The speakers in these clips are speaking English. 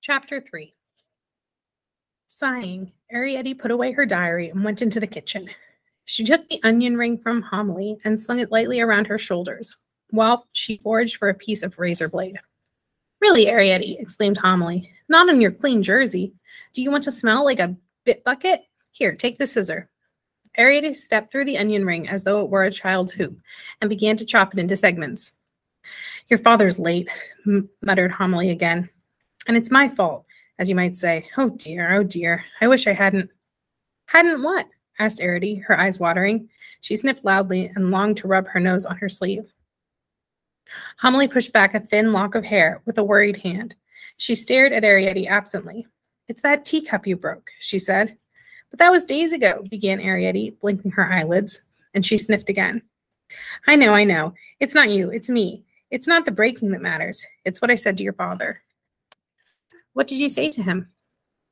Chapter 3. Sighing, Arrietty put away her diary and went into the kitchen. She took the onion ring from Homily and slung it lightly around her shoulders, while she foraged for a piece of razor blade. "Really, Arrietty," exclaimed Homily, "not on your clean jersey. Do you want to smell like a bit bucket? Here, take the scissor." Arrietty stepped through the onion ring as though it were a child's hoop, and began to chop it into segments. "Your father's late," muttered Homily again. "And it's my fault, as you might say. Oh dear, I wish I hadn't." "Hadn't what?" asked Arrietty, her eyes watering. She sniffed loudly and longed to rub her nose on her sleeve. Homily pushed back a thin lock of hair with a worried hand. She stared at Arrietty absently. "It's that teacup you broke," she said. "But that was days ago," began Arrietty, blinking her eyelids, and she sniffed again. I know. It's not you, it's me. It's not the breaking that matters. It's what I said to your father." "What did you say to him?"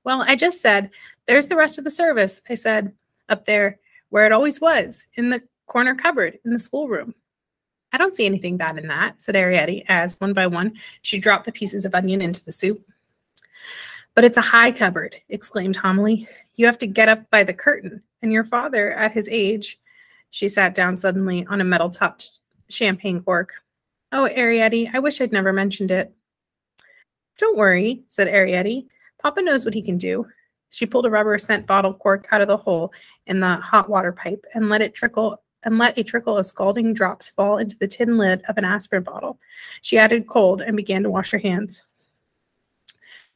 "Well, I just said, 'There's the rest of the service,' I said, 'up there where it always was, in the corner cupboard in the schoolroom.'" "I don't see anything bad in that," said Arrietty, as, one by one, she dropped the pieces of onion into the soup. "But it's a high cupboard," exclaimed Homily. "You have to get up by the curtain, and your father, at his age—" She sat down suddenly on a metal-topped champagne cork. "Oh, Arrietty, I wish I'd never mentioned it." "Don't worry," said Arrietty. "Papa knows what he can do." She pulled a rubber scent bottle cork out of the hole in the hot water pipe and let a trickle of scalding drops fall into the tin lid of an aspirin bottle. She added cold and began to wash her hands.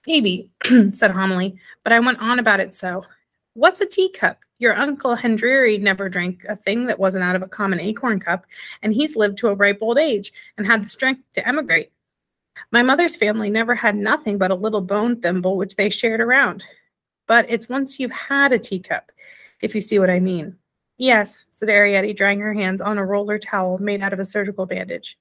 "Maybe," said Homily, "but I went on about it so. What's a teacup? Your Uncle Hendry never drank a thing that wasn't out of a common acorn cup, and he's lived to a ripe old age and had the strength to emigrate. My mother's family never had nothing but a little bone thimble which they shared around. But it's once you've had a teacup, if you see what I mean." "Yes," said Arrietty, drying her hands on a roller towel made out of a surgical bandage.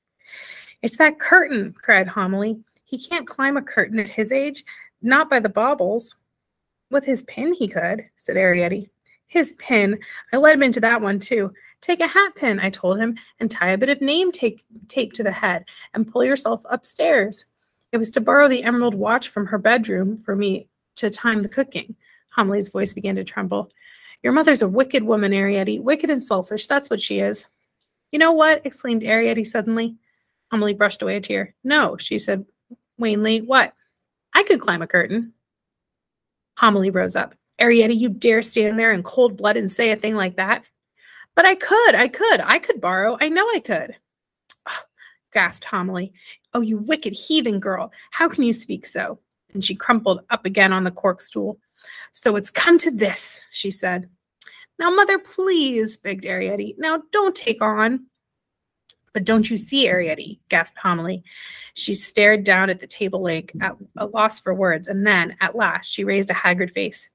"It's that curtain," cried Homily. "He can't climb a curtain at his age, not by the baubles." "With his pin he could," said Arrietty. "His pin! I let him into that one, too. 'Take a hat pin,' I told him, 'and tie a bit of name tape to the head, and pull yourself upstairs.' It was to borrow the emerald watch from her bedroom for me to time the cooking." Homily's voice began to tremble. "Your mother's a wicked woman, Arrietty. Wicked and selfish, that's what she is." "You know what?" exclaimed Arrietty suddenly. Homily brushed away a tear. "No," she said wanly. "What?" "I could climb a curtain." Homily rose up. "Arrietty, you dare stand there in cold blood and say a thing like that?" "But I could borrow. I know I could." "Oh," gasped Homily. "Oh, you wicked heathen girl. How can you speak so?" And she crumpled up again on the cork stool. "So it's come to this," she said. "Now, Mother, please," begged Arrietty. "Now, don't take on." "But don't you see, Arrietty?" gasped Homily. She stared down at the table leg at a loss for words, and then, at last, she raised a haggard face.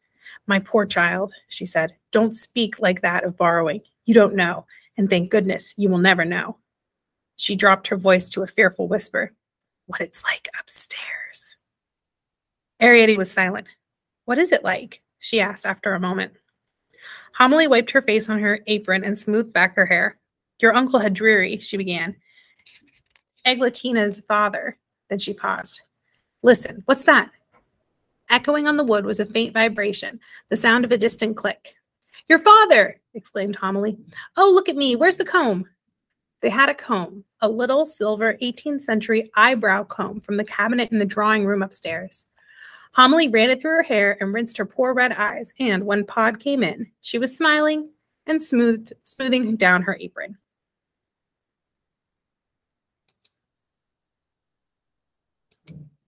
"My poor child," she said, "don't speak like that of borrowing. You don't know, and thank goodness you will never know." She dropped her voice to a fearful whisper. "What it's like upstairs." Arrietty was silent. "What is it like?" she asked after a moment. Homily wiped her face on her apron and smoothed back her hair. "Your Uncle Hendry," she began. "Eglatina's father." Then she paused. "Listen, what's that?" Echoing on the wood was a faint vibration, the sound of a distant click. "Your father!" exclaimed Homily. "Oh, look at me. Where's the comb?" They had a comb, a little silver 18th century eyebrow comb from the cabinet in the drawing room upstairs. Homily ran it through her hair and rinsed her poor red eyes, and when Pod came in, she was smiling and smoothing down her apron.